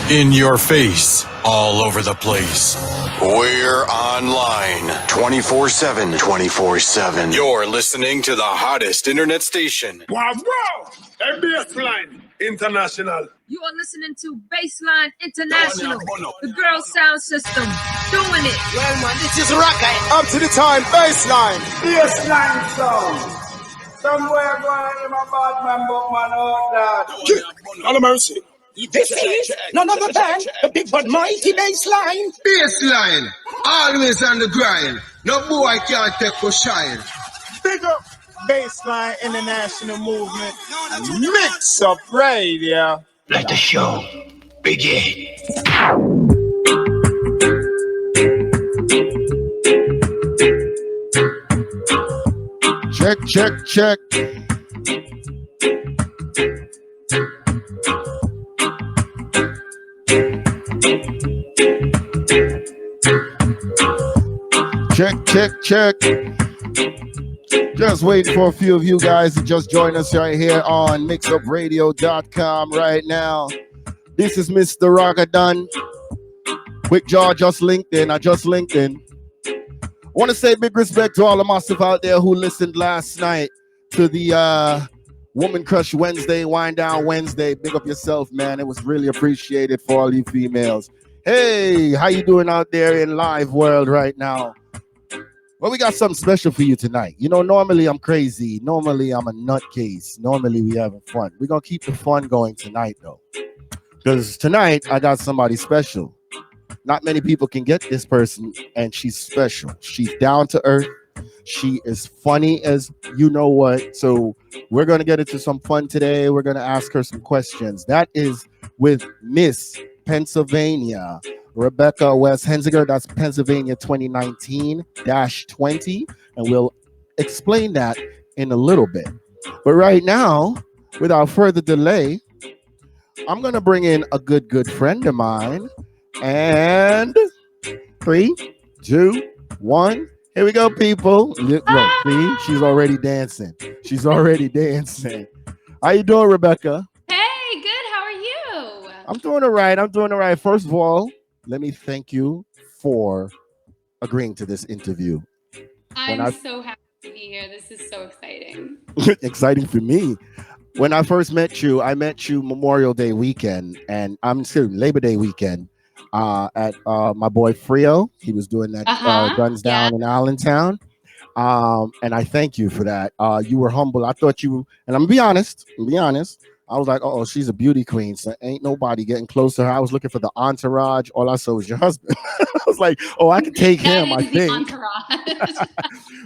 In your face, all over the place. We're online 24/7. 24/7. You're listening to the hottest internet station. Wow, wow! A BASSLINE International. You are listening to BASSLINE International, the girl sound system, doing it. Well, man, this is Rocket. Up to the time, BASSLINE. BASSLINE sound. Somewhere going in my bad man, but man, oh, God. All mercy. This is none other than the big but mighty BASSLINE. BASSLINE. Always on the grind. No boy can't take for shine. Big up BASSLINE International Movement. Mix up radio. Let the show begin. Check, check, check. Check, check, check. Just waiting for a few of you guys to just join us right here on mixupradio.com right now. This is Mr. Ragadan. Quick Jaw just linked in. I just linked in. I want to say big respect to all the massive out there who listened last night to the Woman Crush Wednesday, Wind Down Wednesday. Big up yourself, man. It was really appreciated for all you females. Hey, how you doing out there in live world right now? Well, we got something special for you tonight. You know, normally I'm crazy. Normally I'm a nutcase. Normally we having fun. We're going to keep the fun going tonight, though. Because tonight I got somebody special. Not many people can get this person, and she's special. She's down to earth. She is funny as you know what. So we're going to get into some fun today. We're going to ask her some questions. That is with Miss Pennsylvania, Rebekah West Hensinger. That's Pennsylvania 2019-20. And we'll explain that in a little bit. But right now, without further delay, I'm going to bring in a good friend of mine. And 3, 2, 1. Here we go, people. Look, see, she's already dancing. She's already dancing. How you doing, Rebekah? Hey, good. How are you? I'm doing all right. I'm doing all right. First of all, let me thank you for agreeing to this interview. I'm so happy to be here. This is so exciting. Exciting for me. When I first met you, I met you Memorial Day weekend, and I'm still Labor Day weekend. At my boy Frio. He was doing that Guns Down in Allentown. And I thank you for that. You were humble. I thought you, and I'm gonna be honest. I was like, oh, she's a beauty queen, so ain't nobody getting close to her. I was looking for the entourage. All I saw was your husband. I was like, oh, I can take him, I think. Entourage.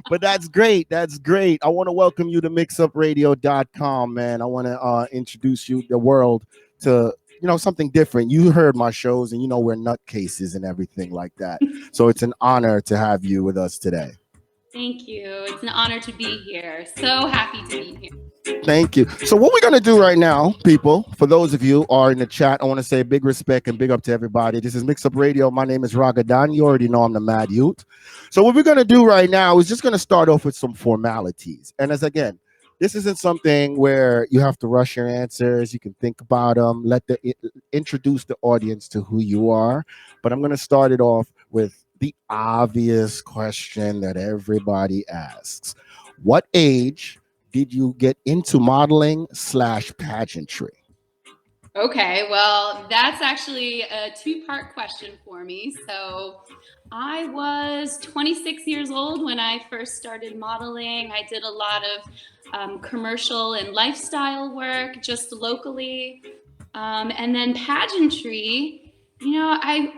But that's great. That's great. I want to welcome you to mixupradio.com, man. I want to introduce you the world to something different. You heard my shows, and we're nutcases and everything like that. So it's an honor to have you with us today. Thank you. It's an honor to be here. So happy to be here. Thank you. So what we're going to do right now, people, for those of you who are in the chat, I want to say big respect and big up to everybody. This is Mix Up Radio. My name is Ragadan. You already know I'm the Mad Youth. So what we're going to do right now is just going to start off with some formalities. And again, this isn't something where you have to rush your answers. You can think about them. Introduce the audience to who you are. But I'm going to start it off with the obvious question that everybody asks. What age did you get into modeling / pageantry? Okay, well, that's actually a 2-part question for me. So I was 26 years old when I first started modeling. I did a lot of commercial and lifestyle work just locally. And then pageantry, I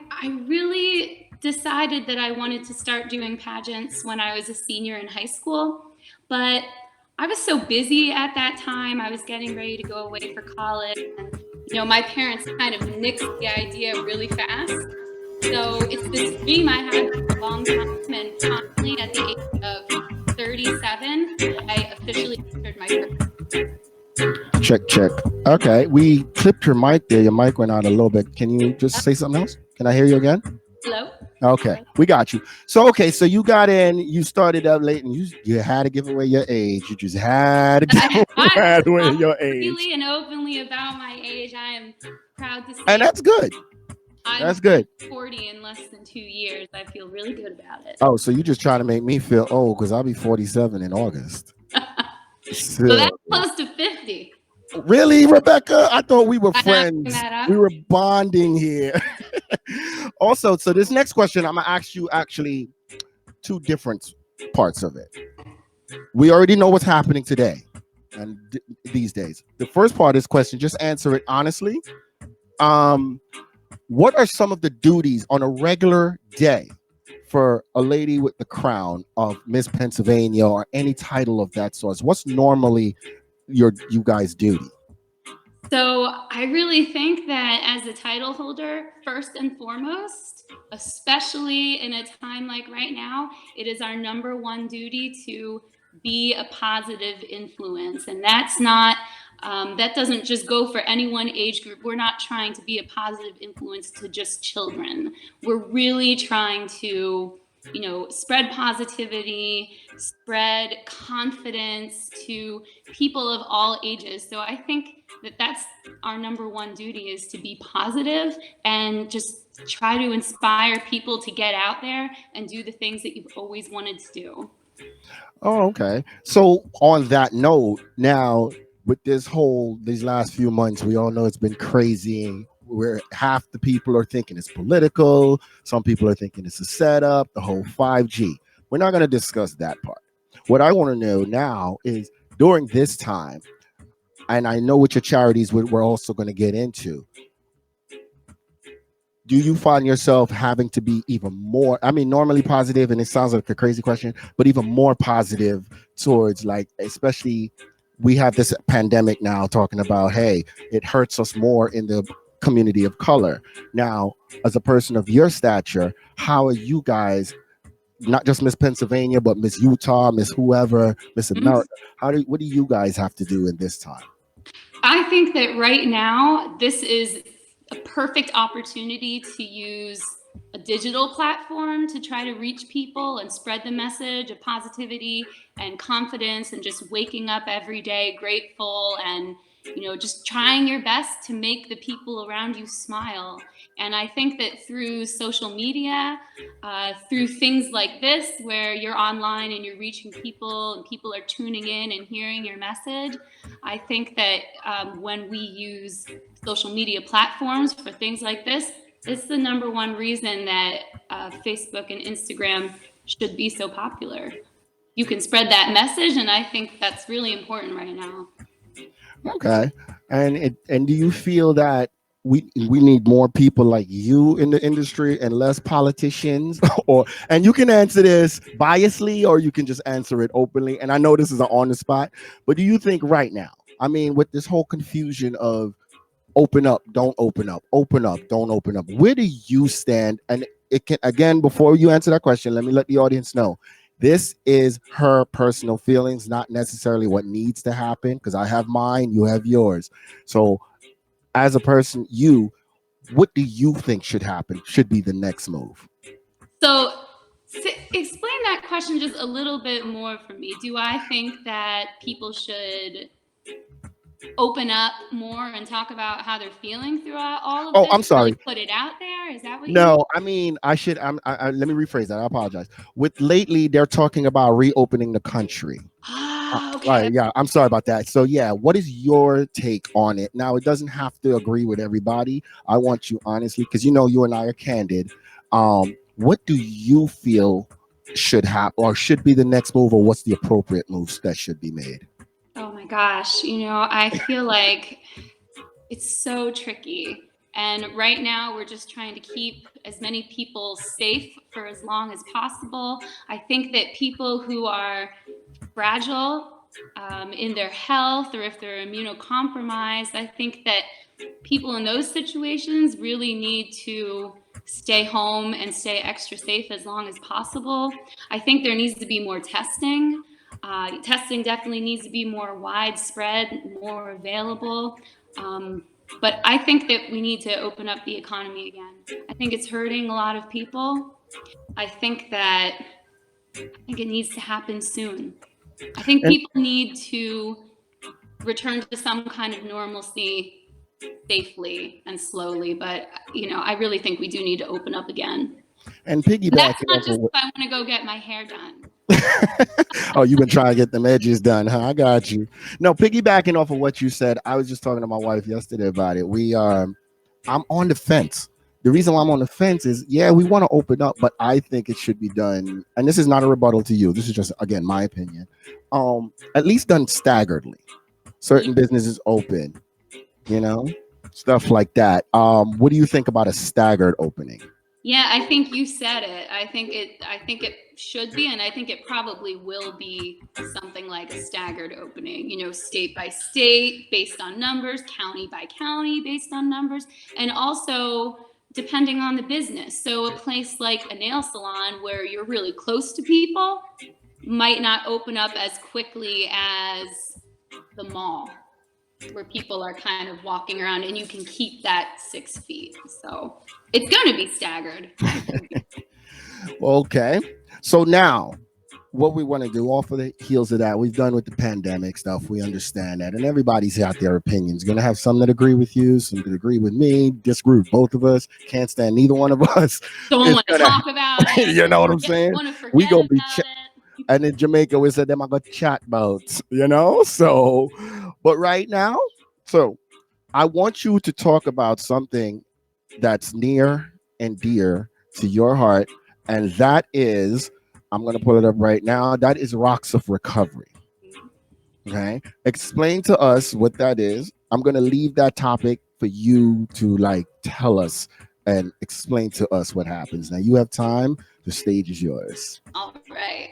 really decided that I wanted to start doing pageants when I was a senior in high school. But I was so busy at that time. I was getting ready to go away for college. And, my parents kind of nixed the idea really fast. So it's this dream I had for a long time. And finally, at the age of 37, I officially entered my career. Check. Okay, we clipped your mic there. Your mic went out a little bit. Can you just say something else? Can I hear you again? Hello? Okay, we got you. So you got in, you started up late, and you had to give away your age. You just had to give away your age. Freely and openly about my age. I am proud to say. And that's good. That's good. 40 in less than 2 years. I feel really good about it. Oh, so you just trying to make me feel old because I'll be 47 in August. So that's close to 50. Really, Rebekah? I thought we were I'm friends. not that up. We were bonding here. Also, so this next question, I'm gonna ask you actually two different parts of it. We already know what's happening today and these days. The first part of this question, just answer it honestly. What are some of the duties on a regular day for a lady with the crown of Miss Pennsylvania or any title of that sort? What's normally you guys' duty? So I really think that as a title holder, first and foremost, especially in a time like right now, it is our number one duty to be a positive influence. And that's not, that doesn't just go for any one age group. We're not trying to be a positive influence to just children. We're really trying to, you know, spread positivity, spread confidence to people of all ages. So I think that that's our number one duty, is to be positive and just try to inspire people to get out there and do the things that you've always wanted to do. Oh, okay. So on that note, now with these last few months, we all know it's been crazy. Where half the people are thinking it's political, some people are thinking it's a setup, the whole 5G. We're not going to discuss that part. What I want to know now is during this time, and I know what your charities we're also going to get into, do you find yourself having to be even more, I mean, normally positive, and it sounds like a crazy question, but even more positive towards, like, especially we have this pandemic now talking about, hey, it hurts us more in the community of color. Now, as a person of your stature, how are you guys, not just Miss Pennsylvania, but Miss Utah, Miss whoever, Miss America, what do you guys have to do in this time? I think that right now, this is a perfect opportunity to use a digital platform to try to reach people and spread the message of positivity and confidence and just waking up every day grateful and, you know, just trying your best to make the people around you smile. And I think that through social media, through things like this, where you're online and you're reaching people and people are tuning in and hearing your message, I think that when we use social media platforms for things like this, it's the number one reason that Facebook and Instagram should be so popular. You can spread that message, and I think that's really important right now. Okay. And do you feel that we need more people like you in the industry and less politicians? And you can answer this biasly, or you can just answer it openly. And I know this is an on the spot, but do you think right now, I mean, with this whole confusion of open up, don't open up, open up, don't open up, where do you stand? And it can, again, before you answer that question, let me let the audience know, this is her personal feelings, not necessarily what needs to happen, because I have mine, you have yours. So as a person, what do you think should happen, should be the next move? So explain that question just a little bit more for me. Do I think that people should open up more and talk about how they're feeling throughout all of this? I'm sorry. Really put it out there? Is that what you No, I mean, let me rephrase that. I apologize. With lately, they're talking about reopening the country. Okay. Right, yeah, I'm sorry about that. So yeah, what is your take on it? Now, it doesn't have to agree with everybody. I want you honestly, because you know you and I are candid. What do you feel should happen or should be the next move, or what's the appropriate moves that should be made? Oh my gosh, you know, I feel like it's so tricky. And right now, we're just trying to keep as many people safe for as long as possible. I think that people who are fragile in their health, or if they're immunocompromised, I think that people in those situations really need to stay home and stay extra safe as long as possible. I think there needs to be more testing. Testing definitely needs to be more widespread, more available. But I think that we need to open up the economy again. I think it's hurting a lot of people. I think it needs to happen soon. I think people need to return to some kind of normalcy safely and slowly. But, I really think we do need to open up again. And That's piggybacking not off just of if I want to go get my hair done. oh, you've been trying to get them edges done, huh? I got you. No, piggybacking off of what you said, I was just talking to my wife yesterday about it. I'm on the fence. The reason why I'm on the fence is, yeah, we want to open up, but I think it should be done. And this is not a rebuttal to you. This is just, again, my opinion. At least done staggeredly. Certain businesses open, stuff like that. What do you think about a staggered opening? Yeah, I think you said it. I think it should be, and I think it probably will be something like a staggered opening, state by state based on numbers, county by county based on numbers, and also depending on the business. So a place like a nail salon where you're really close to people might not open up as quickly as the mall, where people are kind of walking around and you can keep that 6 feet. So it's going to be staggered. Okay. So now what we want to do off of the heels of that, we've done with the pandemic stuff. We understand that. And everybody's got their opinions. Going to have some that agree with you, some that agree with me, disagree with both of us. Can't stand neither one of us. Don't want to talk about it. You know what I'm saying? We going to be and in Jamaica, we said them I got chat about, So, but right now, so I want you to talk about something that's near and dear to your heart. And that is, I'm going to pull it up right now. That is Rocks of Recovery. Okay. Explain to us what that is. I'm going to leave that topic for you to tell us and explain to us what happens. Now you have time. The stage is yours. All right.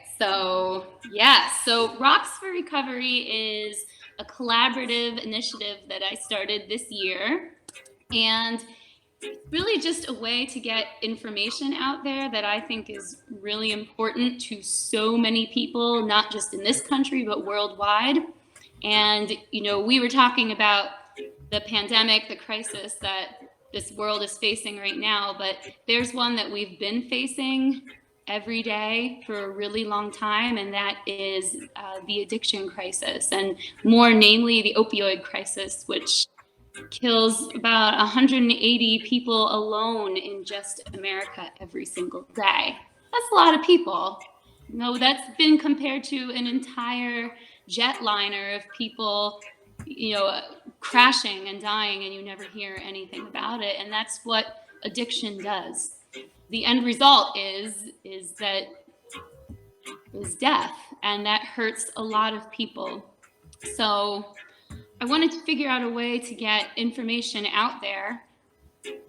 So Rocks for Recovery is a collaborative initiative that I started this year. And really just a way to get information out there that I think is really important to so many people, not just in this country, but worldwide. And, we were talking about the pandemic, the crisis that this world is facing right now, but there's one that we've been facing every day for a really long time, and that is the addiction crisis, and more namely the opioid crisis, which kills about 180 people alone in just America every single day. That's a lot of people. That's been compared to an entire jetliner of people, crashing and dying, and you never hear anything about it. And that's what addiction does. The end result is death, and that hurts a lot of people. So I wanted to figure out a way to get information out there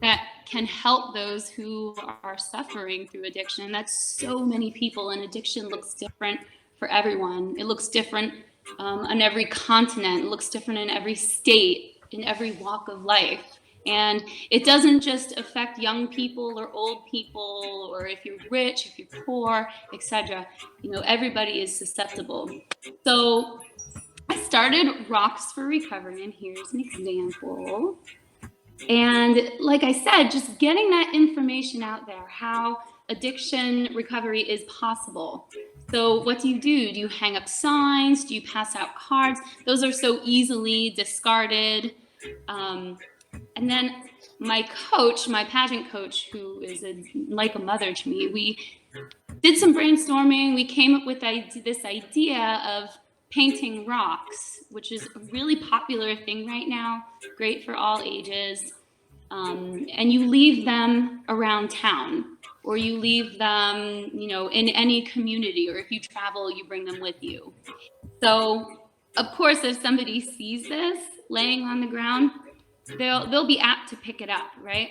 that can help those who are suffering through addiction. That's so many people, and addiction looks different for everyone. It looks different on every continent. It looks different in every state, in every walk of life. And it doesn't just affect young people or old people, or if you're rich, if you're poor, etc. Everybody is susceptible. So I started Rocks for Recovery, and here's an example. And like I said, just getting that information out there, how addiction recovery is possible. So what do? Do you hang up signs? Do you pass out cards? Those are so easily discarded. And then my pageant coach, who is like a mother to me, we did some brainstorming. We came up with this idea of painting rocks, which is a really popular thing right now, great for all ages. And you leave them around town, or you leave them, in any community, or if you travel, you bring them with you. So, of course, if somebody sees this laying on the ground, they'll be apt to pick it up, right?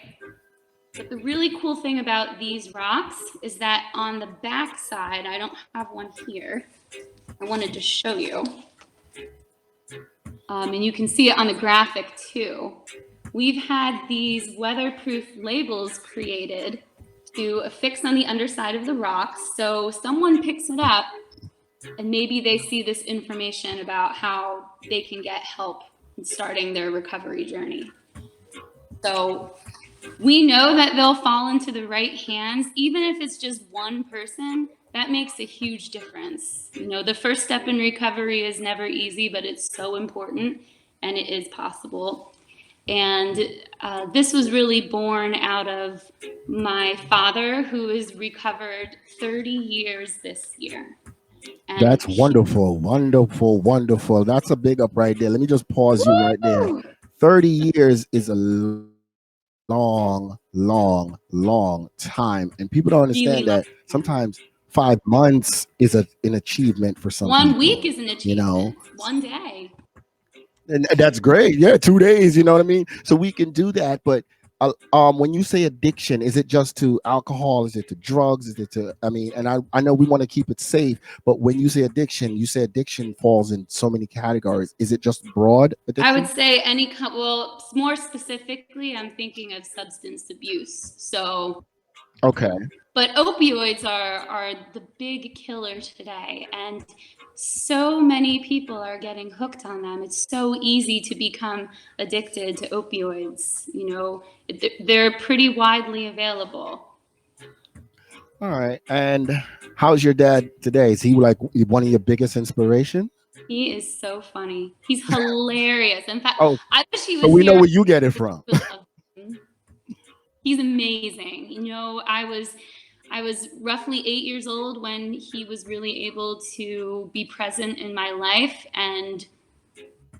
But the really cool thing about these rocks is that on the back side, I don't have one here. I wanted to show you. And you can see it on the graphic too. We've had these weatherproof labels created to affix on the underside of the rocks. So someone picks it up and maybe they see this information about how they can get help in starting their recovery journey. So we know that they'll fall into the right hands, even if it's just one person. That makes a huge difference. The first step in recovery is never easy, but it's so important, and it is possible. And this was really born out of my father, who is recovered 30 years this year. And That's wonderful, wonderful, wonderful. That's a big up right there. Let me just pause you right there. 30 years is a long, long, long time. And people don't understand that sometimes 5 months is an achievement for some people. 1 week is an achievement. You know, 1 day. and that's great. Yeah, 2 days, you know what I mean? So we can do that. But when you say addiction, is it just to alcohol? Is it to drugs? Is it to, I mean, and I know we want to keep it safe, but when you say addiction falls in so many categories. Is it just broad addiction? I would say well, more specifically, I'm thinking of substance abuse. So, okay. But opioids are the big killer today, and so many people are getting hooked on them. It's so easy to become addicted to opioids. You know, they're pretty widely available. All right. And how's your dad today? Is he like one of your biggest inspiration? He is so funny. He's hilarious. In fact, Oh, I wish he was so we here. know where you get it from. He's amazing. You know, I was roughly 8 years old when he was really able to be present in my life, and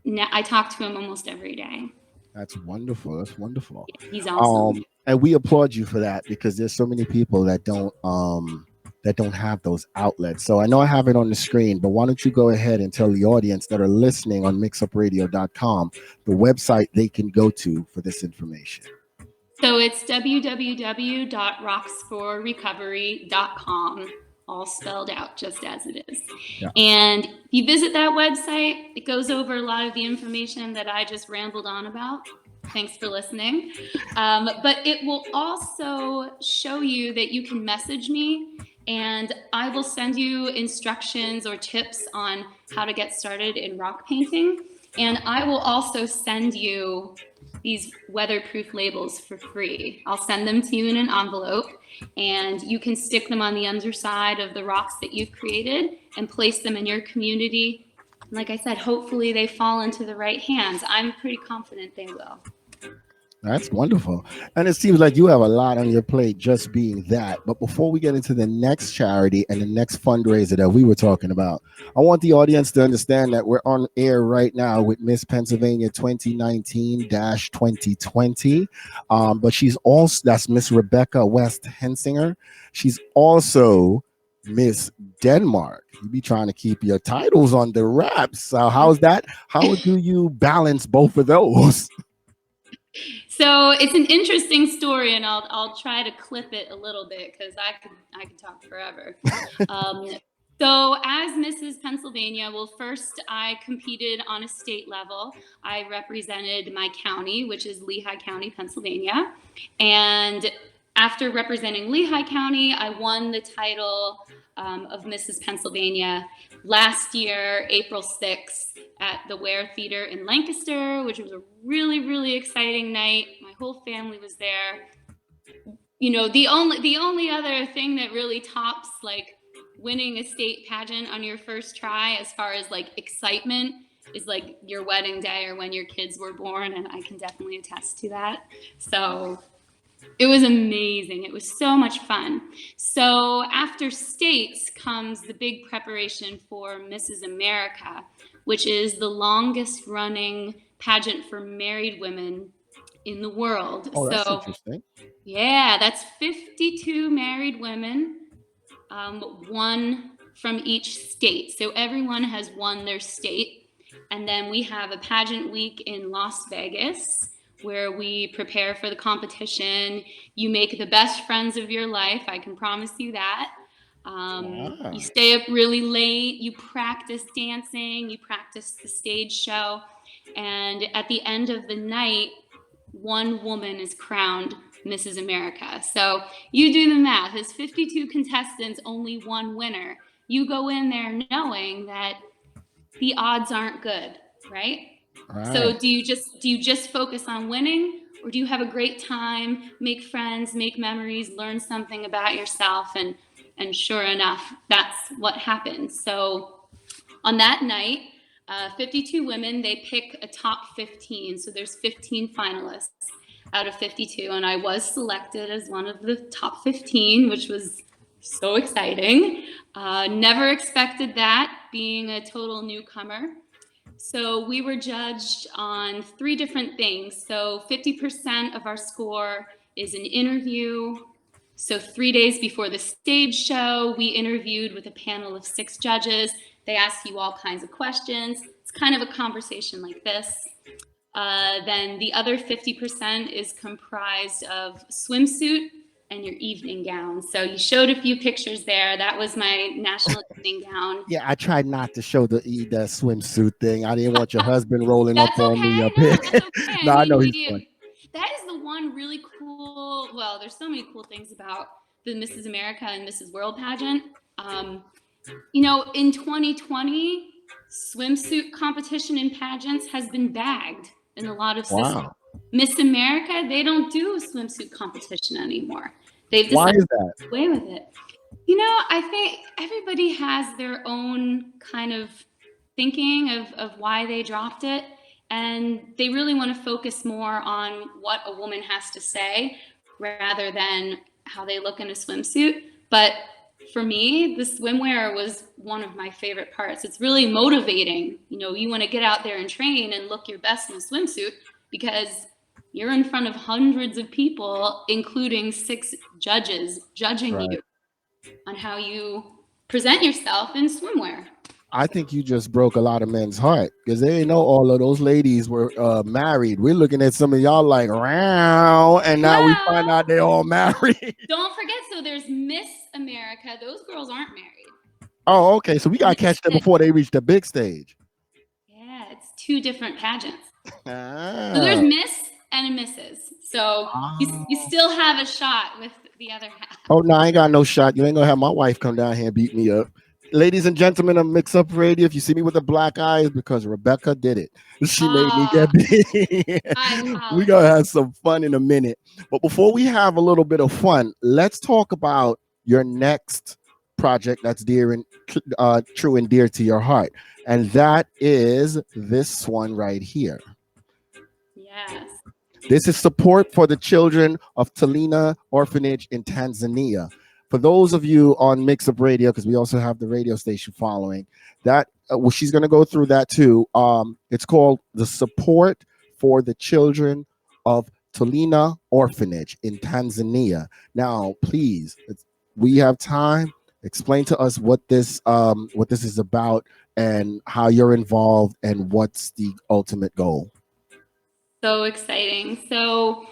now I talk to him almost every day. That's wonderful. That's wonderful. Yeah, he's awesome. And we applaud you for that, because there's so many people that don't have those outlets. So I know I have it on the screen, but why don't you go ahead and tell the audience that are listening on mixupradio.com the website they can go to for this information. So it's www.rocksforrecovery.com, all spelled out just as it is. Yeah. And if you visit that website, it goes over a lot of the information that I just rambled on about. Thanks for listening. But it will also show you that you can message me, and I will send you instructions or tips on how to get started in rock painting. And I will also send you these weatherproof labels for free. I'll send them to you in an envelope, and you can stick them on the underside of the rocks that you've created and place them in your community. Like I said, hopefully they fall into the right hands. I'm pretty confident they will. That's wonderful. And it seems like you have a lot on your plate just being that. But before we get into the next charity and the next fundraiser that we were talking about, I want the audience to understand that we're on air right now with Miss Pennsylvania 2019-2020. But she's also, that's Miss Rebekah West Hensinger. She's also Miss Denmark. You be trying to keep your titles on the wraps. So how's that? How do you balance both of those? So it's an interesting story, and I'll try to clip it a little bit because I could talk forever. So as Mrs. Pennsylvania, well, first I competed on a state level. I represented my county, which is Lehigh County, Pennsylvania. And after representing Lehigh County, I won the title of Mrs. Pennsylvania last year, April 6th, at the Ware Theater in Lancaster, which was a really, really exciting night. My whole family was there. You know, the only other thing that really tops like winning a state pageant on your first try, as far as like excitement, is like your wedding day or when your kids were born, and I can definitely attest to that. So it was amazing. It was so much fun. So after states comes the big preparation for Mrs. America, which is the longest running pageant for married women in the world. Oh, that's interesting. Yeah, that's 52 married women, one from each state. So everyone has won their state. And then we have a pageant week in Las Vegas, where we prepare for the competition. You make the best friends of your life. I can promise you that. You stay up really late, you practice dancing, you practice the stage show. And at the end of the night, one woman is crowned Mrs. America. So you do the math. There's 52 contestants, only one winner. You go in there knowing that the odds aren't good, right? So do you just focus on winning, or do you have a great time, make friends, make memories, learn something about yourself? And sure enough, that's what happened. So on that night, 52 women. They pick a top 15. So there's 15 finalists out of 52. And I was selected as one of the top 15, which was so exciting. Never expected that, being a total newcomer. So we were judged on 3 different things. So 50% of our score is an interview. So 3 days before the stage show, we interviewed with a panel of 6 judges. They ask you all kinds of questions. It's kind of a conversation like this. Then the other 50% is comprised of swimsuit and your evening gown. So you showed a few pictures there. That was my national evening gown. Yeah, I tried not to show the swimsuit thing. I didn't want your husband rolling up That's on me okay. up No, here. that's okay. No, I know he's fun. That is the one really cool. Well, there's so many cool things about the Mrs. America and Mrs. World pageant. You know, in 2020, swimsuit competition in pageants has been bagged in a lot of systems. Wow. Miss America, they don't do a swimsuit competition anymore. They've Why decided is that? to get away with it. You know, I think everybody has their own kind of thinking of why they dropped it. And they really want to focus more on what a woman has to say rather than how they look in a swimsuit. But for me, the swimwear was one of my favorite parts. It's really motivating. You know, you want to get out there and train and look your best in a swimsuit because you're in front of hundreds of people, including 6 judges judging you on how you present yourself in swimwear. I think you just broke a lot of men's heart because they didn't know all of those ladies were married. We're looking at some of y'all like, wow, and now we find out they're all married. Don't forget, so there's Miss America. Those girls aren't married. Oh, okay. So we got to catch them before they reach the big stage. Yeah, it's 2 different pageants. Ah. So there's Miss and a Mrs. So you still have a shot with the other half. Oh, no, I ain't got no shot. You ain't going to have my wife come down here and beat me up. Ladies and gentlemen of Mix Up Radio, if you see me with a black eye, it's because Rebekah did it. She made me get big. We're going to have some fun in a minute. But before we have a little bit of fun, let's talk about your next project that's dear and true and dear to your heart. And that is this one right here. Yes. This is support for the children of Talena Orphanage in Tanzania. For those of you on Mix Up Radio, because we also have the radio station following that, well, she's going to go through that too. It's called the Support for the Children of Talena Orphanage in Tanzania. Now, please, we have time. Explain to us what this is about and how you're involved and what's the ultimate goal. So exciting. So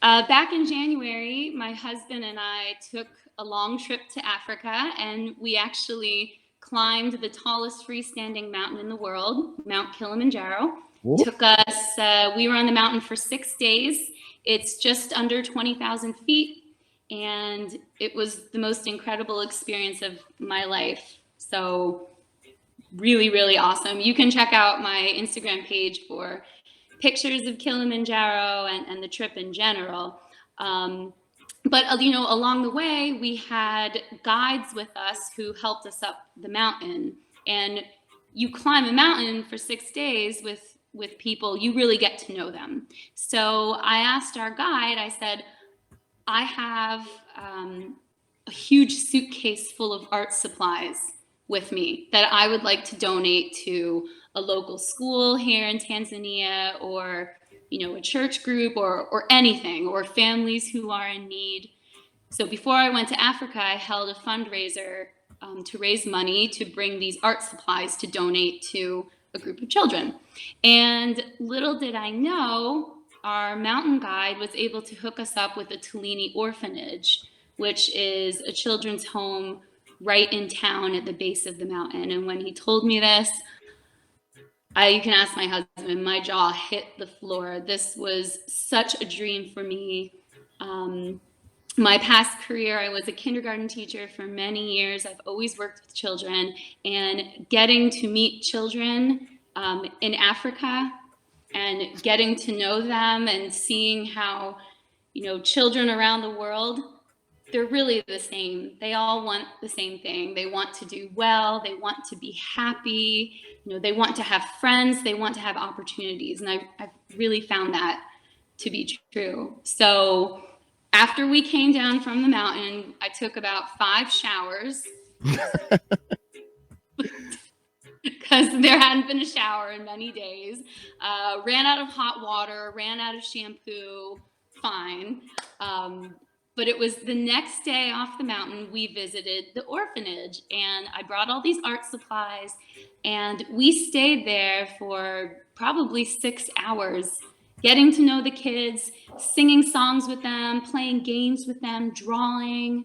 back in January, my husband and I took a long trip to Africa, and we actually climbed the tallest freestanding mountain in the world, Mount Kilimanjaro. Took us, we were on the mountain for 6 days. It's just under 20,000 feet, and it was the most incredible experience of my life. So really, really awesome. You can check out my Instagram page for pictures of Kilimanjaro and the trip in general. But, you know, along the way, we had guides with us who helped us up the mountain. And you climb a mountain for 6 days with people, you really get to know them. So I asked our guide, I said, I have a huge suitcase full of art supplies with me that I would like to donate to a local school here in Tanzania, or you know, a church group, or anything, or families who are in need. So before I went to Africa, I held a fundraiser to raise money to bring these art supplies to donate to a group of children. And little did I know, our mountain guide was able to hook us up with a Talena Orphanage, which is a children's home right in town at the base of the mountain. And when he told me this, you can ask my husband, my jaw hit the floor. This was such a dream for me. My past career, I was a kindergarten teacher for many years. I've always worked with children, and getting to meet children in Africa and getting to know them and seeing how, you know, children around the world they're really the same. They all want the same thing. They want to do well. They want to be happy. You know, they want to have friends. They want to have opportunities. And I've really found that to be true. So after we came down from the mountain, I took about 5 showers because there hadn't been a shower in many days. Ran out of hot water, ran out of shampoo, fine. But it was the next day off the mountain, we visited the orphanage, and I brought all these art supplies, and we stayed there for probably 6 hours, getting to know the kids, singing songs with them, playing games with them, drawing.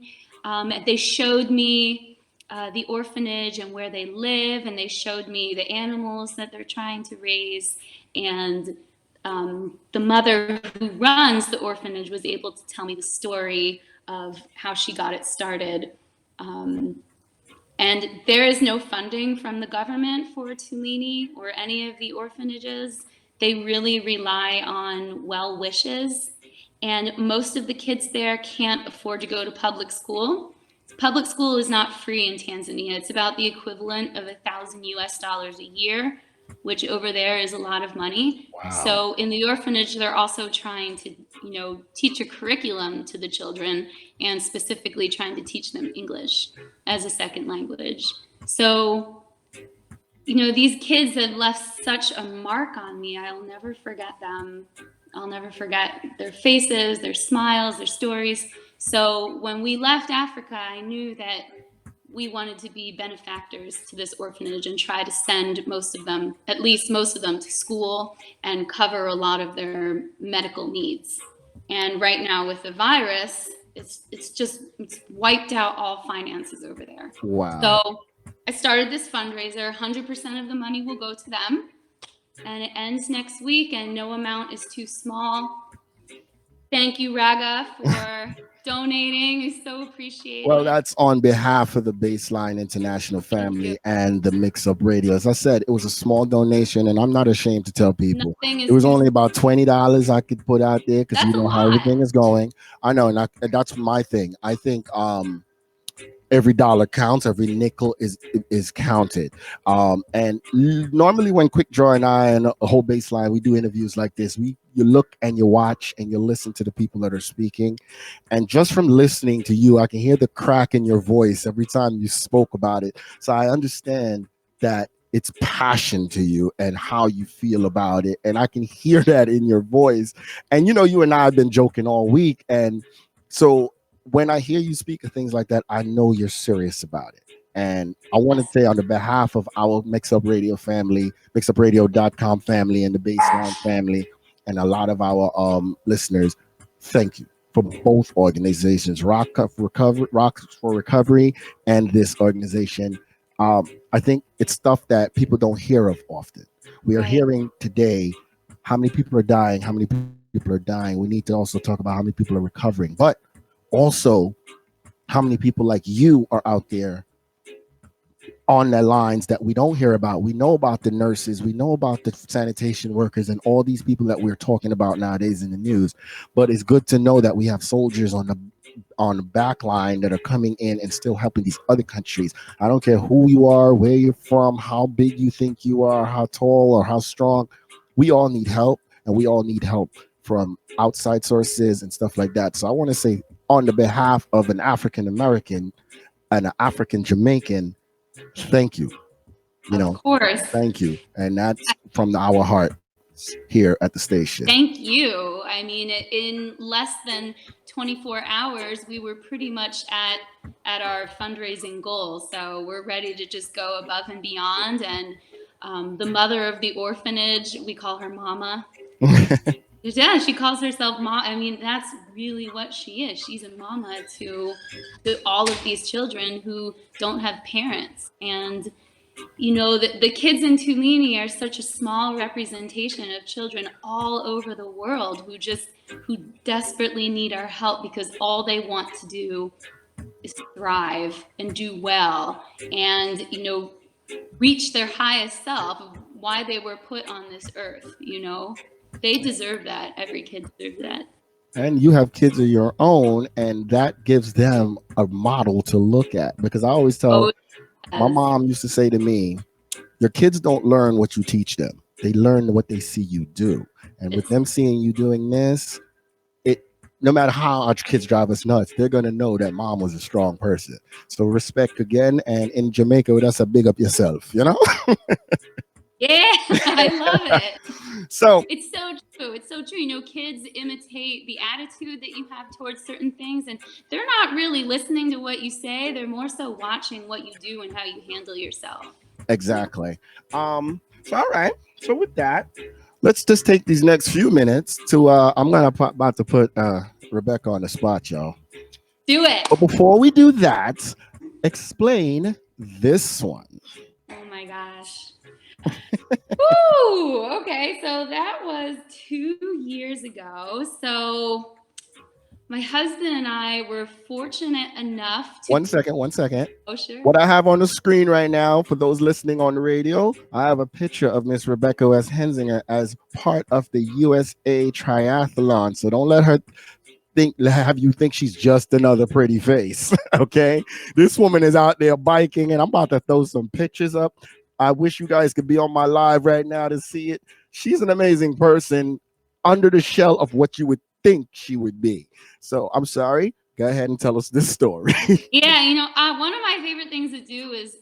They showed me the orphanage and where they live, and they showed me the animals that they're trying to raise. And the mother who runs the orphanage was able to tell me the story of how she got it started. And there is no funding from the government for Tomini or any of the orphanages. They really rely on well wishes. And most of the kids there can't afford to go to public school. Public school is not free in Tanzania. It's about the equivalent of $1,000 a year, which over there is a lot of money. Wow. So in the orphanage, they're also trying to, teach a curriculum to the children, and specifically trying to teach them English as a second language. So, these kids have left such a mark on me. I'll never forget them. I'll never forget their faces, their smiles, their stories. So when we left Africa, I knew that we wanted to be benefactors to this orphanage and try to send at least most of them to school and cover a lot of their medical needs. And right now with the virus, it's wiped out all finances over there. Wow. So I started this fundraiser. 100% of the money will go to them, and it ends next week, and no amount is too small. Thank you, Raga, for donating. I so appreciate it. Well, that's on behalf of the BASSLINE International family and the Mix Up Radio. As I said, it was a small donation, and I'm not ashamed to tell people it was only about $20 I could put out there, because you know how everything is going. I know, and that's my thing. I think every dollar counts, every nickel is counted. And normally when Quick Draw and I and a whole BASSLINE, we do interviews like this, you look and you watch and you listen to the people that are speaking. And just from listening to you, I can hear the crack in your voice every time you spoke about it. So I understand that it's passion to you and how you feel about it. And I can hear that in your voice. And you and I have been joking all week. And so when I hear you speak of things like that, I know you're serious about it. And I want to say on the behalf of our Mix Up Radio family, mixupradio.com family, and the BASSLINE family, and a lot of our listeners, thank you for both organizations, Rock for Recovery and this organization. I think it's stuff that people don't hear of often. We are hearing today how many people are dying, how many people are dying. We need to also talk about how many people are recovering, but also how many people like you are out there on the lines that we don't hear about. We know about the nurses, we know about the sanitation workers, and all these people that we're talking about nowadays in the news. But it's good to know that we have soldiers on the back line that are coming in and still helping these other countries. I don't care who you are, where you're from, how big you think you are, how tall or how strong. We all need help, and we all need help from outside sources and stuff like that. So I want to say, on the behalf of an African American and an African Jamaican, thank you. Of course. Thank you. And that's from our heart here at the station. Thank you. I mean, in less than 24 hours, we were pretty much at our fundraising goal. So we're ready to just go above and beyond. And the mother of the orphanage, we call her Mama. Yeah, she calls herself Mom. I mean, that's really what she is. She's a mama to all of these children who don't have parents. And, the kids in Talena are such a small representation of children all over the world who desperately need our help, because all they want to do is thrive and do well and, reach their highest self, why they were put on this earth, They deserve that. Every kid deserves that. And you have kids of your own, and that gives them a model to look at. Because I always tell my mom used to say to me, your kids don't learn what you teach them. They learn what they see you do. And with them seeing you doing this, no matter how our kids drive us nuts, they're going to know that mom was a strong person. So respect again. And in Jamaica, that's a big up yourself, you know? Yeah, I love it. So it's so true. It's so true. You know, kids imitate the attitude that you have towards certain things, and they're not really listening to what you say. They're more so watching what you do and how you handle yourself. Exactly. So all right. So with that, let's just take these next few minutes to I'm about to put Rebekah on the spot, y'all. Do it. But before we do that, explain this one. Oh my gosh. Woo! Okay, so that was 2 years ago. So my husband and I were fortunate enough to... One second. Oh, sure. What I have on the screen right now, for those listening on the radio, I have a picture of Miss Rebekah S. Hensinger as part of the USA Triathlon. So don't let her have you think she's just another pretty face. Okay? This woman is out there biking, and I'm about to throw some pictures up. I wish you guys could be on my live right now to see it. She's an amazing person under the shell of what you would think she would be. So I'm sorry. Go ahead and tell us this story. Yeah, you know, one of my favorite things to do is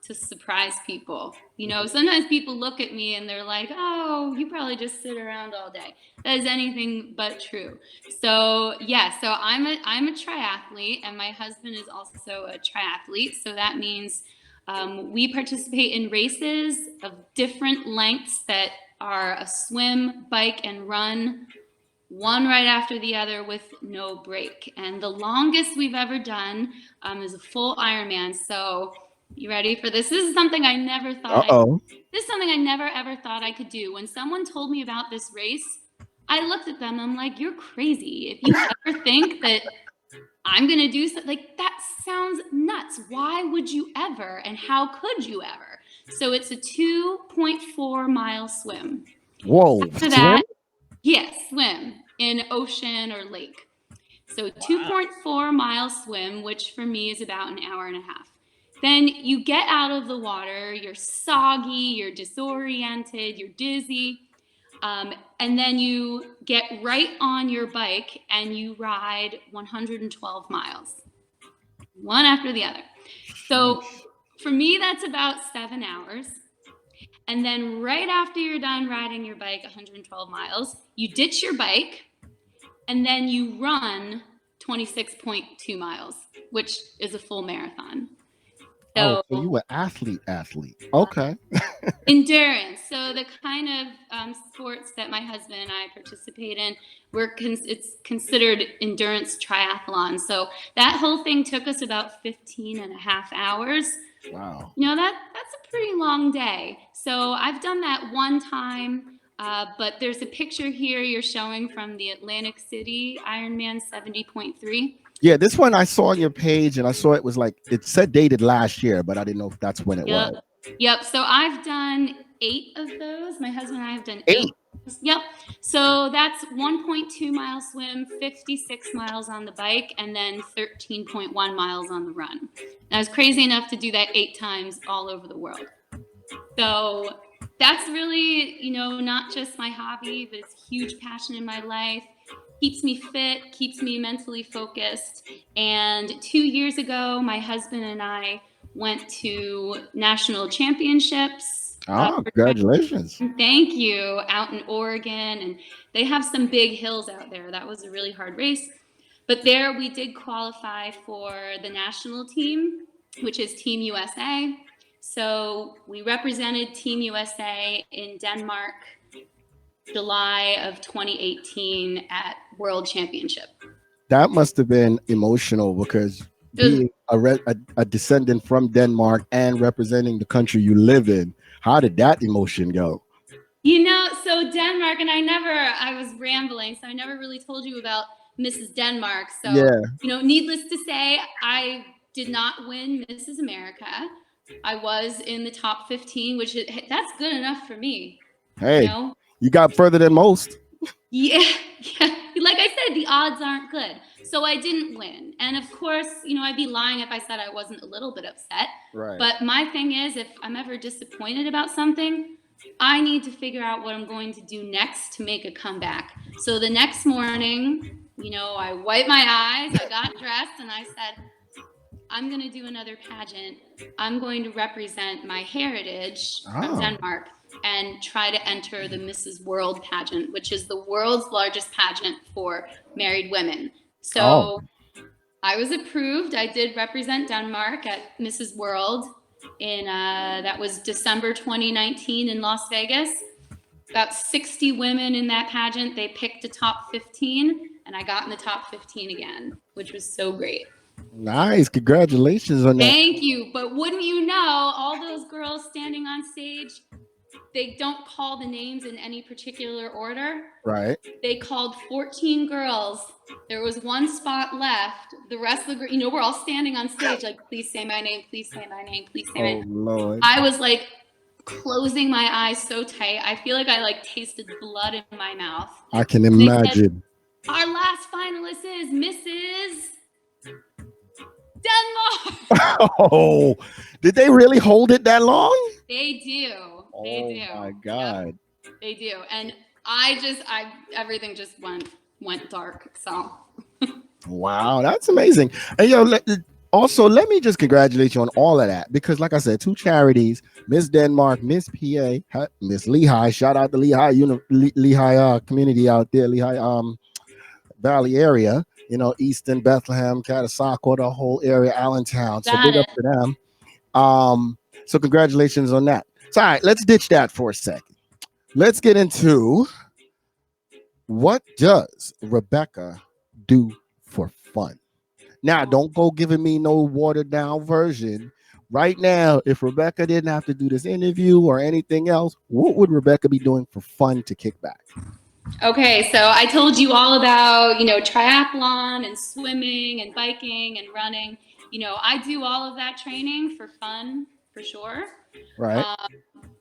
to surprise people. You know, sometimes people look at me and they're like, "Oh, you probably just sit around all day." That is anything but true. So yeah, so I'm a triathlete, and my husband is also a triathlete. So that means we participate in races of different lengths that are a swim, bike, and run, one right after the other with no break. And the longest we've ever done is a full Ironman. So you ready for this? This is something I never thought. This is something I never ever thought I could do. When someone told me about this race, I looked at them. I'm like, "You're crazy. If you ever think that I'm going to do something like that, sounds nuts. Why would you ever? And how could you ever?" So it's a 2.4 mile swim. Whoa. After that, yes, swim in ocean or lake. So 2.4 mile swim, which for me is about an hour and a half. Then you get out of the water, you're soggy, you're disoriented, you're dizzy. And then you get right on your bike and you ride 112 miles, one after the other. So for me, that's about 7 hours. And then right after you're done riding your bike 112 miles, you ditch your bike and then you run 26.2 miles, which is a full marathon. So you were athlete. Okay. Endurance. So the kind of sports that my husband and I participate in, it's considered endurance triathlon. So that whole thing took us about 15 and a half hours. Wow. You know, that's a pretty long day. So I've done that one time, but there's a picture here you're showing from the Atlantic City Ironman 70.3. Yeah, this one I saw on your page, and I saw it was like, it said dated last year, but I didn't know if that's when it was. Yep. So I've done 8 of those. My husband and I have done 8. Yep. So that's 1.2 mile swim, 56 miles on the bike, and then 13.1 miles on the run. And I was crazy enough to do that 8 times all over the world. So that's really, you know, not just my hobby, but it's a huge passion in my life. Keeps me fit, keeps me mentally focused. And 2 years ago, my husband and I went to national championships. Congratulations. Thank you. Out in Oregon. And they have some big hills out there. That was a really hard race. But there we did qualify for the national team, which is Team USA. So we represented Team USA in Denmark, July of 2018 at World Championship. That must have been emotional, because being a descendant from Denmark and representing the country you live in, how did that emotion go? You know, so Denmark, and I was rambling, so I never really told you about Mrs. Denmark. So, you know, needless to say, I did not win Mrs. America. I was in the top 15, which that's good enough for me. Hey, you know? You got further than most. Yeah, yeah. Like I said, the odds aren't good. So I didn't win. And of course, I'd be lying if I said I wasn't a little bit upset. Right. But my thing is, if I'm ever disappointed about something, I need to figure out what I'm going to do next to make a comeback. So the next morning, I wiped my eyes, I got dressed, and I said, I'm going to do another pageant. I'm going to represent my heritage from Denmark and try to enter the Mrs. World pageant, which is the world's largest pageant for married women. So I was approved. I did represent Denmark at Mrs. World in that was December 2019 in Las Vegas. About 60 women in that pageant. They picked a top 15, and I got in the top 15 again, which was so great. Nice. Congratulations on that. Thank you. But wouldn't you know, all those girls standing on stage, they don't call the names in any particular order. Right. They called 14 girls. There was one spot left. The rest of the, we're all standing on stage like, please say my name, please say my name, please say my name. Lord. I was like closing my eyes so tight. I feel like I tasted blood in my mouth. I can imagine. Our last finalist is Mrs. Denmark. Oh, did they really hold it that long? They do. They do. Oh my God. Yep, they do. And everything just went dark. So. Wow, that's amazing. And also, let me just congratulate you on all of that, because like I said, 2 charities, Miss Denmark, Miss PA, Miss Lehigh. Shout out to Lehigh, Lehigh community out there, Lehigh Valley area. Easton, Bethlehem, Catasauqua, the whole area, Allentown. So big up to them. So congratulations on that. So all right, let's ditch that for a second. Let's get into what does Rebekah do for fun? Now, don't go giving me no watered down version. Right now, if Rebekah didn't have to do this interview or anything else, what would Rebekah be doing for fun to kick back? Okay, so I told you all about, triathlon and swimming and biking and running. I do all of that training for fun, for sure. Right.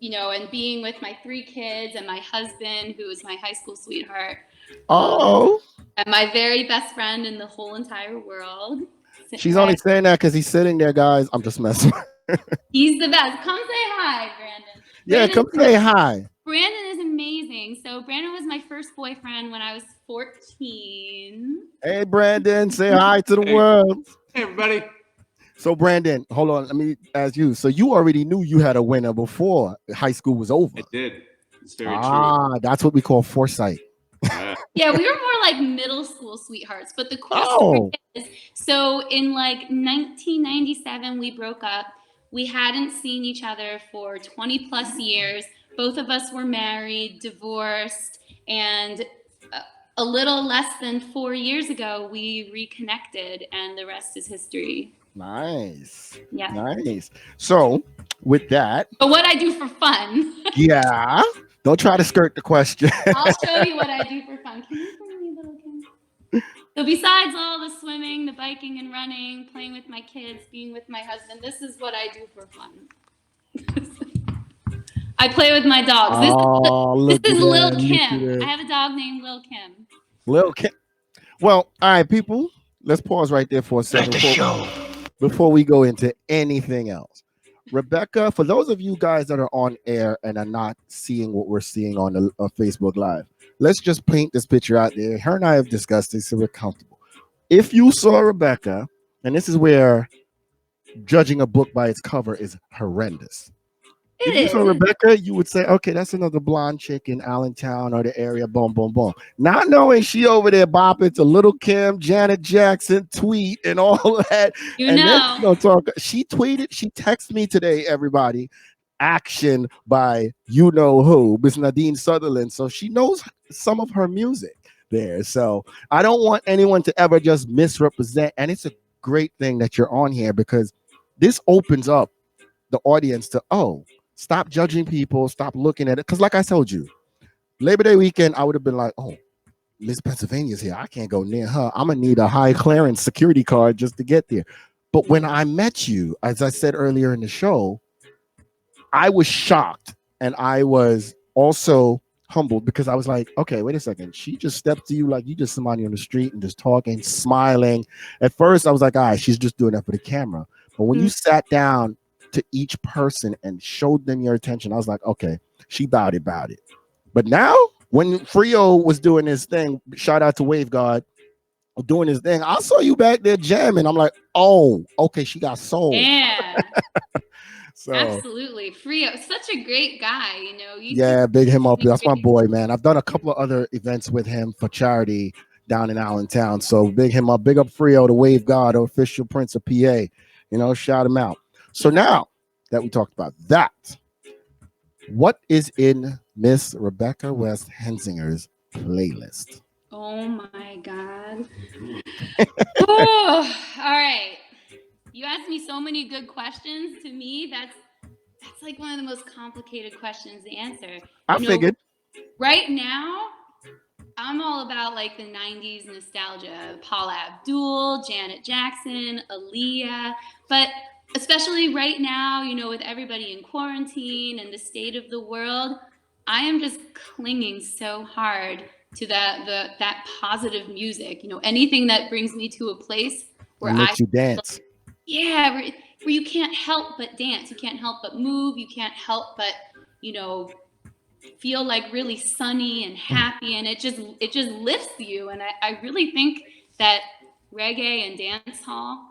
And being with my 3 kids and my husband, who is my high school sweetheart. And my very best friend in the whole entire world. She's only saying that because he's sitting there, guys. I'm just messing. He's the best. Come say hi, Brandon. Yeah, come say hi. Brandon is amazing. So Brandon was my first boyfriend when I was 14. Hey, Brandon, say hi to the world. Hey, everybody. So, Brandon, hold on. Let me ask you. So you already knew you had a winner before high school was over. I did. It's very true. That's what we call foresight. Yeah, we were more like middle school sweethearts. But the cool story is, so in 1997, we broke up. We hadn't seen each other for 20 plus years. Both of us were married, divorced, and a little less than 4 years ago, we reconnected, and the rest is history. Nice. Yeah. Nice. So, with that. But what I do for fun. Yeah. Don't try to skirt the question. I'll show you what I do for fun. Can you bring me, little Kim? So besides all the swimming, the biking and running, playing with my kids, being with my husband, this is what I do for fun. I play with my dogs. This is Lil Kim. I have a dog named Lil Kim. Lil Kim. Well, all right, people. Let's pause right there for a second before we go into anything else. Rebekah, for those of you guys that are on air and are not seeing what we're seeing on the Facebook Live, let's just paint this picture out there. Her and I have discussed this, so we're comfortable. If you saw Rebekah, and this is where judging a book by its cover is horrendous. If you saw Rebekah, you would say, okay, that's another blonde chick in Allentown or the area, boom, boom, boom. Not knowing she over there bopping to Little Kim, Janet Jackson, tweet, and all that. She tweeted, she texted me today, everybody, action by you know who, Miss Nadine Sutherland. So she knows some of her music there. So I don't want anyone to ever just misrepresent. And it's a great thing that you're on here, because this opens up the audience to, stop judging people, stop looking at it. Because like I told you, Labor Day weekend, I would have been like, Miss Pennsylvania's here. I can't go near her. I'm going to need a high clearance security card just to get there. But when I met you, as I said earlier in the show, I was shocked. And I was also humbled because I was like, okay, wait a second. She just stepped to you like you just somebody on the street and just talking, smiling. At first, I was like, all right, she's just doing that for the camera. But when you sat down to each person and showed them your attention, I was like, okay, she about it. But now, when Frio was doing his thing, shout out to Wave God, doing his thing, I saw you back there jamming. I'm like, oh, okay, she got soul. Yeah. So absolutely. Frio, such a great guy, you know. Yeah, big him up. That's my boy, man. I've done a couple of other events with him for charity down in Allentown. So big him up. Big up Frio, the Wave God, official Prince of PA. You know, shout him out. So now that we talked about that, what is in Miss Rebekah West Hensinger's playlist? Oh my God. Oh, all right. You asked me so many good questions. To me, that's like one of the most complicated questions to answer. I figured. Right now, I'm all about like the 90s nostalgia. Paula Abdul, Janet Jackson, Aaliyah. But especially right now, you know, with everybody in quarantine and the state of the world, I am just clinging so hard to that positive music. You know, anything that brings me to a place where makes you dance. Yeah, where you can't help but dance. You can't help but move. You can't help but, you know, feel like really sunny and happy, and it just lifts you. And I really think that reggae and dance hall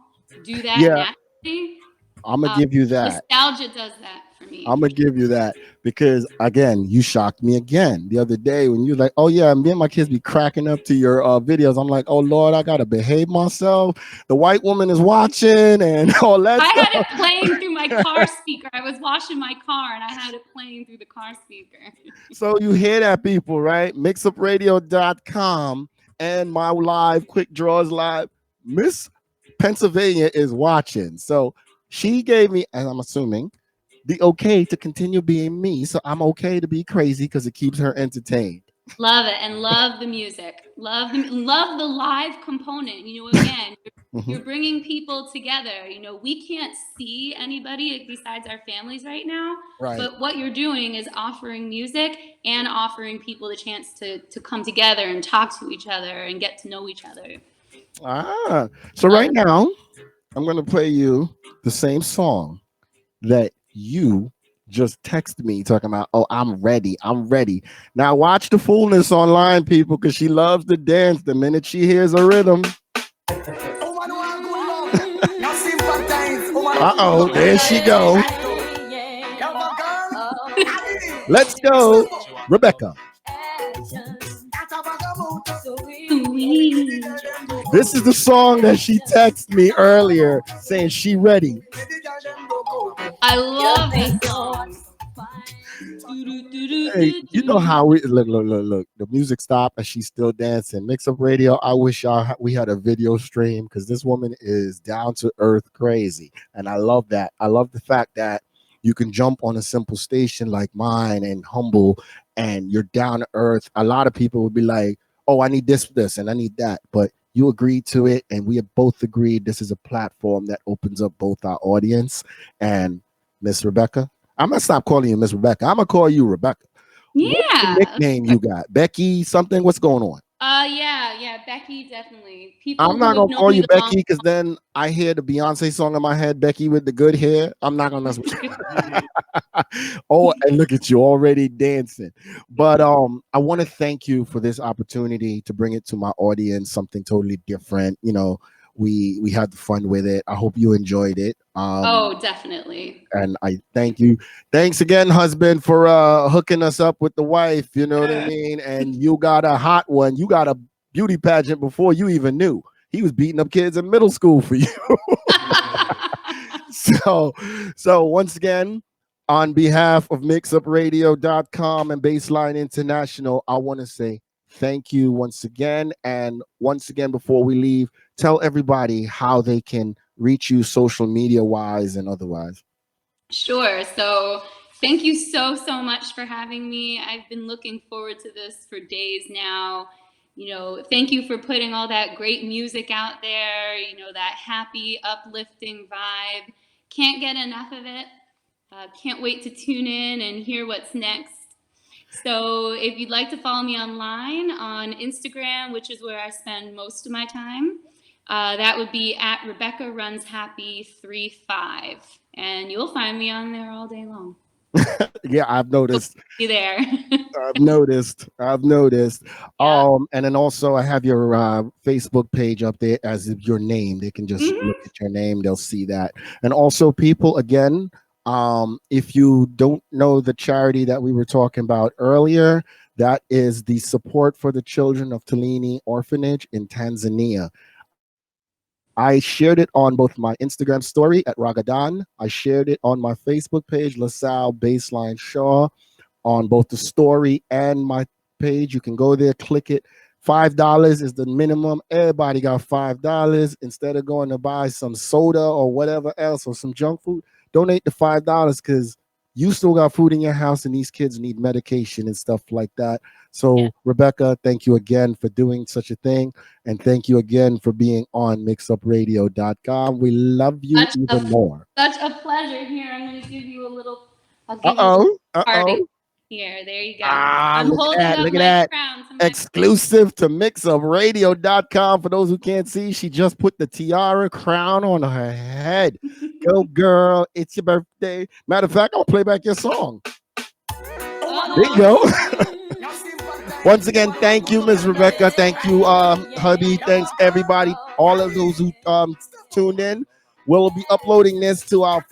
do that naturally. I'm gonna give you that. Nostalgia does that for me. I'm gonna give you that because again, you shocked me again the other day when you were like, "Oh yeah, me and my kids be cracking up to your videos." I'm like, "Oh Lord, I gotta behave myself. The white woman is watching and all that." I stuff. had it playing through my car speaker. I was washing my car and I had it playing through the car speaker. So you hear that, people, right? Mixupradio.com and my live quick draws live. Miss Pennsylvania is watching, so she gave me, and I'm assuming, the okay to continue being me. So I'm okay to be crazy because it keeps her entertained. Love it, and love the music. Love the live component. You know, again, you're bringing people together. You know, we can't see anybody besides our families right now. Right. But what you're doing is offering music and offering people the chance to come together and talk to each other and get to know each other. So right now, I'm going to play you the same song that you just texted me talking about, oh, I'm ready. Now watch the foolness online, people, because she loves to dance the minute she hears a rhythm. Uh-oh, there she go. Let's go, Rebekah. This is the song that she texted me earlier saying she ready. I love this song. Hey, you know how we look. The music stopped and she's still dancing. Mix Up Radio. I wish we had a video stream because this woman is down to earth crazy, and I love that. I love the fact that you can jump on a simple station like mine and humble, and you're down to earth. A lot of people would be like, "Oh, I need this, and I need that," but you agreed to it, and we have both agreed this is a platform that opens up both our audience and Miss Rebekah. I'm gonna stop calling you Miss Rebekah. I'm gonna call you Rebekah. Yeah. What's the nickname you got? Becky something? What's going on? Yeah, Becky, definitely. People I'm not gonna call you Becky because then I hear the Beyonce song in my head, Becky with the good hair. I'm not gonna mess with you. Oh, and look at you already dancing. But I want to thank you for this opportunity to bring it to my audience, something totally different. You know, we had fun with it. I hope you enjoyed it. Oh, definitely. And I thank you. Thanks again, husband, for hooking us up with the wife. You know what I mean? And you got a hot one. You got a beauty pageant before you even knew. He was beating up kids in middle school for you. So once again, on behalf of mixupradio.com and BASSLINE International, I want to say thank you once again. And once again, before we leave, tell everybody how they can reach you social media wise and otherwise. Sure. So thank you so much for having me. I've been looking forward to this for days now. You know, thank you for putting all that great music out there, you know, that happy, uplifting vibe. Can't get enough of it. Can't wait to tune in and hear what's next. So if you'd like to follow me online on Instagram, which is where I spend most of my time, that would be at Rebekah Runs Happy 35, and you'll find me on there all day long. Yeah, I've noticed. You there? I've noticed. Yeah. And then also I have your Facebook page up there as your name. They can just look at your name, they'll see that. And also, people, again, if you don't know the charity that we were talking about earlier, that is the support for the children of Talena Orphanage in Tanzania. I shared it on both my Instagram story at Ragadan. I shared it on my Facebook page, LaSalle Baseline Shaw, on both the story and my page. You can go there, click it. $5 is the minimum. Everybody got $5. Instead of going to buy some soda or whatever else or some junk food, donate the $5 because you still got food in your house and these kids need medication and stuff like that. So, Rebekah, thank you again for doing such a thing. And thank you again for being on mixupradio.com. We love you even more. Such a pleasure. Here, I'm going to give you a little. Uh-oh. Here, there you go. I'm holding look up at that. crown. Exclusive to mixupradio.com. For those who can't see, she just put the tiara crown on her head. Go, girl. It's your birthday. Matter of fact, I'll play back your song. There you go. Once again, thank you, Ms. Rebekah. Thank you, hubby. Thanks, everybody. All of those who tuned in. We'll be uploading this to our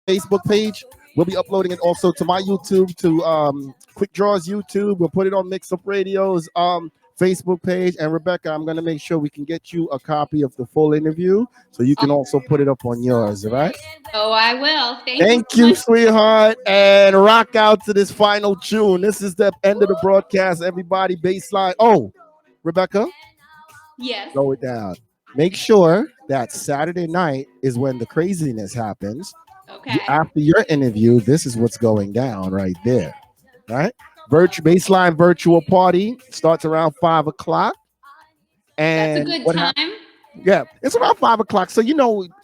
Facebook page. We'll be uploading it also to my YouTube, to Quick Draws YouTube. We'll put it on Mix Up Radio's Facebook page. And Rebekah, I'm going to make sure we can get you a copy of the full interview so you can also put it up on yours, all right? Oh, I will. Thank you, sweetheart. And rock out to this final tune. This is the end of the broadcast. Everybody, baseline. Oh, Rebekah? Yes. Slow it down. Make sure that Saturday night is when the craziness happens. Okay. After your interview, this is what's going down right there. Right? Baseline virtual party starts around 5 o'clock. And that's a good time. Yeah, it's around 5 o'clock. So,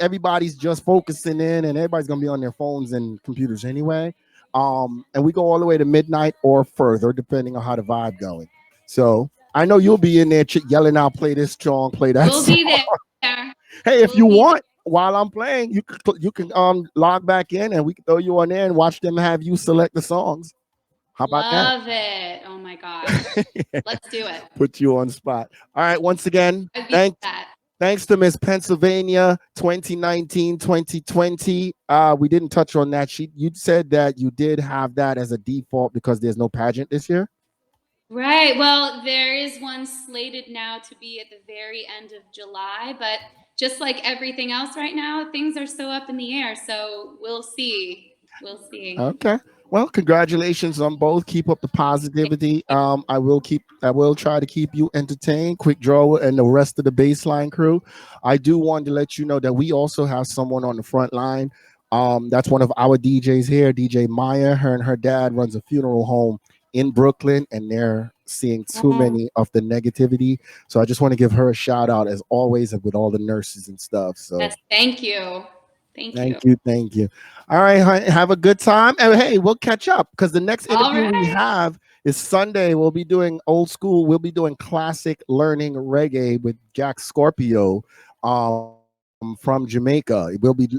everybody's just focusing in and everybody's going to be on their phones and computers anyway. And we go all the way to midnight or further, depending on how the vibe going. So I know you'll be in there yelling out, play this song, play that song. We'll be there. Hey, if you want, while I'm playing, you can log back in and we can throw you on there and watch them have you select the songs. How about that? Love it. Oh my gosh. Let's do it. Put you on the spot. All right, once again, thanks to Miss Pennsylvania 2019-2020. We didn't touch on that. You said that you did have that as a default because there's no pageant this year. Right. Well, there is one slated now to be at the very end of July, but just like everything else right now, things are so up in the air. So we'll see. Okay. Well, congratulations on both. Keep up the positivity. I will try to keep you entertained, Quick Draw and the rest of the baseline crew. I do want to let you know that we also have someone on the front line. That's one of our DJs here, DJ Maya. Her and her dad runs a funeral home in Brooklyn, and they're seeing too many of the negativity. So I just want to give her a shout out as always with all the nurses and stuff. So yes, thank you. Thank you. All right, have a good time. And hey, we'll catch up because the next interview we have is Sunday. We'll be doing old school. We'll be doing classic learning reggae with Jack Scorpio from Jamaica. We'll be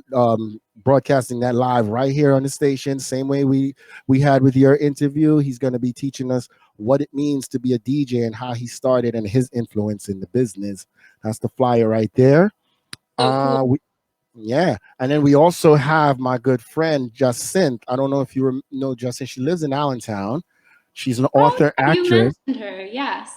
broadcasting that live right here on the station. Same way we had with your interview. He's going to be teaching us what it means to be a DJ and how he started and his influence in the business. That's the flyer right there. Yeah, and then we also have my good friend Jacinth. I don't know if you know Jacinth. She lives in Allentown. She's an author, actress. You mentioned her, yes.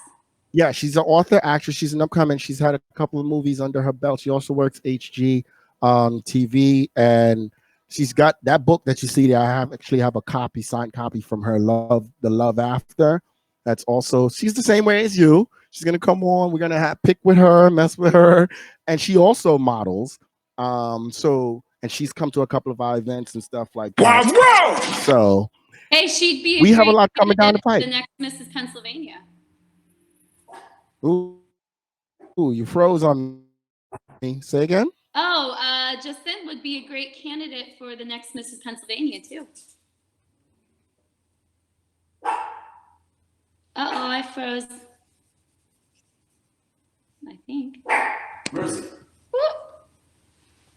Yeah, she's an author, actress. She's an upcoming. She's had a couple of movies under her belt. She also works HG TV, and she's got that book that you see there. I actually have a signed copy from her, The Love After. That's also, she's the same way as you. She's gonna come on. We're gonna pick with her, mess with her, and she also models. And she's come to a couple of our events and stuff like that. Wow. So hey, she'd be we have a lot coming down the pipe. The next Mrs. Pennsylvania. Ooh, you froze on me. Say again. Oh, Jacinth would be a great candidate for the next Mrs. Pennsylvania too. Uh-oh, I froze. I think. Mercy.